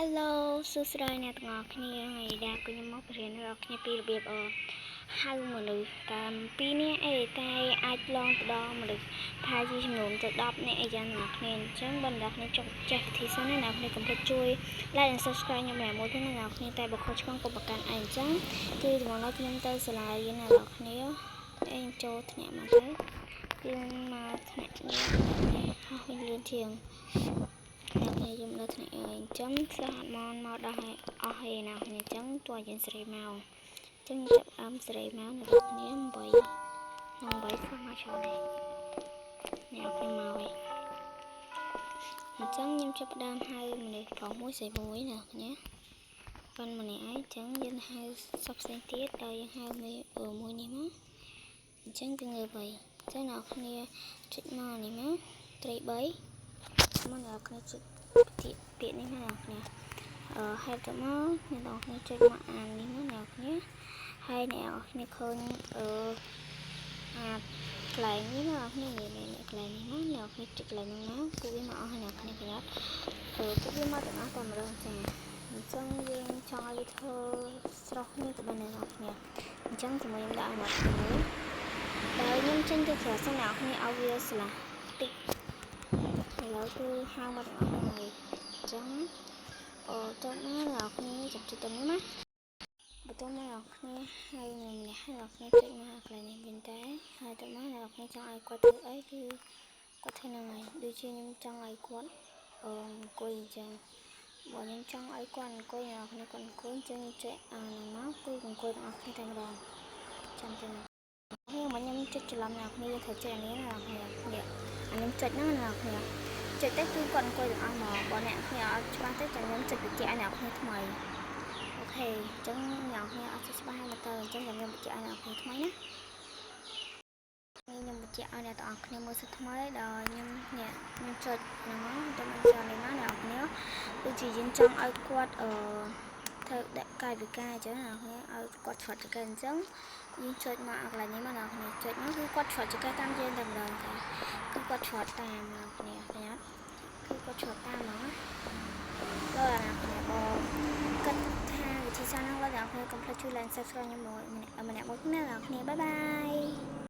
Hello សួស្តីអ្នកទាំងអស់គ្នាថ្ងៃនេះខ្ញុំមករៀនដល់គ្នាពីរបៀបហៅមនុស្សតាមពីនេះតែអាចឡងទៅដល់មនុស្សថាជាចំនួនទៅ10នាក់អីយ៉ាងណាគ្នាអញ្ចឹងបណ្ដាគ្នាចុចចេះវិធីសាស្ត្រនេះអ្នកគ្នាកុំភ្លេចជួយ like and subscribe ខ្ញុំម្នាក់មួយផងអ្នកគ្នាតែបើខុសឆ្គងក៏ប្រកាន់ឯងអញ្ចឹងគឺtomorrowនេះខ្ញុំទៅសាលារៀនអ្នកគ្នាឯងចូលថ្នាក់មកទៅគឺមកថ្នាក់នេះហើយវិញលឿនជាងខ្ញុំនៅថ្នាក់អញ្ចឹងសិស្សមកដល់ហើយអស់ហើយណាគ្នាអញ្ចឹងតួយើងសេរីមកអញ្ចឹងចាប់សេរីមកនៅគ្នា8ខ្ញុំមកចូលនេះអ្នកខ្ញុំមកហើយអញ្ចឹងខ្ញុំចាប់ផ្ដើមហៅមនុស្សប្រុសមួយស្រីមួយណាគ្នាប៉ុន្តែម្នាក់ឯងអញ្ចឹងយើងហៅសពផ្សេងទៀតដល់យើងហៅមួយនេះមកអញ្ចឹងគឺងើបអញ្ចឹងអ្នកគ្នាចុចមកនេះមកត្រី3មកអ្នកគ្នាចុចពាក្យនេះណាអ្នកគ្នាហេតុទៅមកអ្នកគ្នាចុចមកអាននេះណាអ្នកគ្នាហើយអ្នកគ្នាឃើញអាកន្លែងនេះណាអ្នកគ្នាកន្លែងនេះណាអ្នកគ្នាចុចកន្លែងហ្នឹងណាពួកវាមកអស់ហើយអ្នកគ្នាប្រយ័ត្នពួកវាមកទាំងអស់តែម្ដងចាអញ្ចឹងយើងចង់ឲ្យធ្វើស្រស់នេះក៏បានដែរអ្នកគ្នាអញ្ចឹងជាមួយខ្ញុំដាក់ឲ្យមកគ្នាដល់ខ្ញុំចេញទៅក្រៅសិនអ្នកគ្នាឲ្យវាស្លាស់តិចឥឡូវគឺហៅមកទាំងអស់ហើយអញ្ចឹងតើណាអ្នកគ្នាចាប់ចិត្តទៅនេះណាបន្តមកអ្នកគ្នាហើយម្នាក់ហើយអ្នកគ្នាចុចមកកន្លែងនេះវិញតែហើយតើមកអ្នកគ្នាចង់ឲ្យគាត់ធ្វើអីគឺគាត់ធ្វើហ្នឹងហើយដូចជាខ្ញុំចង់ឲ្យគាត់អង្គុយអញ្ចឹងបើខ្ញុំចង់ឲ្យគាត់អង្គុយអ្នកគ្នាគាត់អង្គុយអញ្ចឹងចុចអាហ្នឹងមកគឺអង្គុយទាំងអស់គ្នាតែម្ដងចាំទៅខ្ញុំចុចច្រឡំអ្នកគ្នាត្រូវចុចអានេះណាអ្នកគ្នាខ្ញុំចុចហ្នឹងអ្នកគ្នាចុចទៅគឺគាត់អង្គុយទាំងអស់មកបើអ្នកគ្នាអត់ច្បាស់ទេចាំខ្ញុំចុចបញ្ជាក់ឲ្យអ្នកគ្នាថ្មីអូខេអញ្ចឹងអ្នកគ្នាអត់ច្បាស់ហើយមកទៅអញ្ចឹងខ្ញុំបញ្ជាក់ឲ្យអ្នកគ្នាថ្មីណាខ្ញុំបញ្ជាក់ឲ្យអ្នកទាំងអស់គ្នាមើលសិនថ្មីដល់ខ្ញុំចុចហ្នឹងមកទៅមកចូលនេះមកអ្នកគ្នាដូចជាយើងចង់ឲ្យគាត់ធ្វើដាក់កាយវិការអញ្ចឹងអ្នកគ្នាឲ្យគាត់ឆ្លាតចង្កេះអញ្ចឹងយើងចុចមកកន្លែងនេះមកអ្នកគ្នាចុចមកគឺគាត់ឆ្លាតចង្កេះតាមយើងតែម្ដងចាគឺគាត់ឆ្លាតតាមអ្នកគ្នាប្រយ័ត្នគឺគាត់ឆ្លាតតាមហ្មងណាដល់អ្នកគ្នាបងគិតថាវិធីសាស្ត្រហ្នឹងដល់អ្នកគ្នាកុំភ្លេចជួយ like subscribe ខ្ញុំម្នាក់មួយណាអ្នកគ្នាបាយបាយ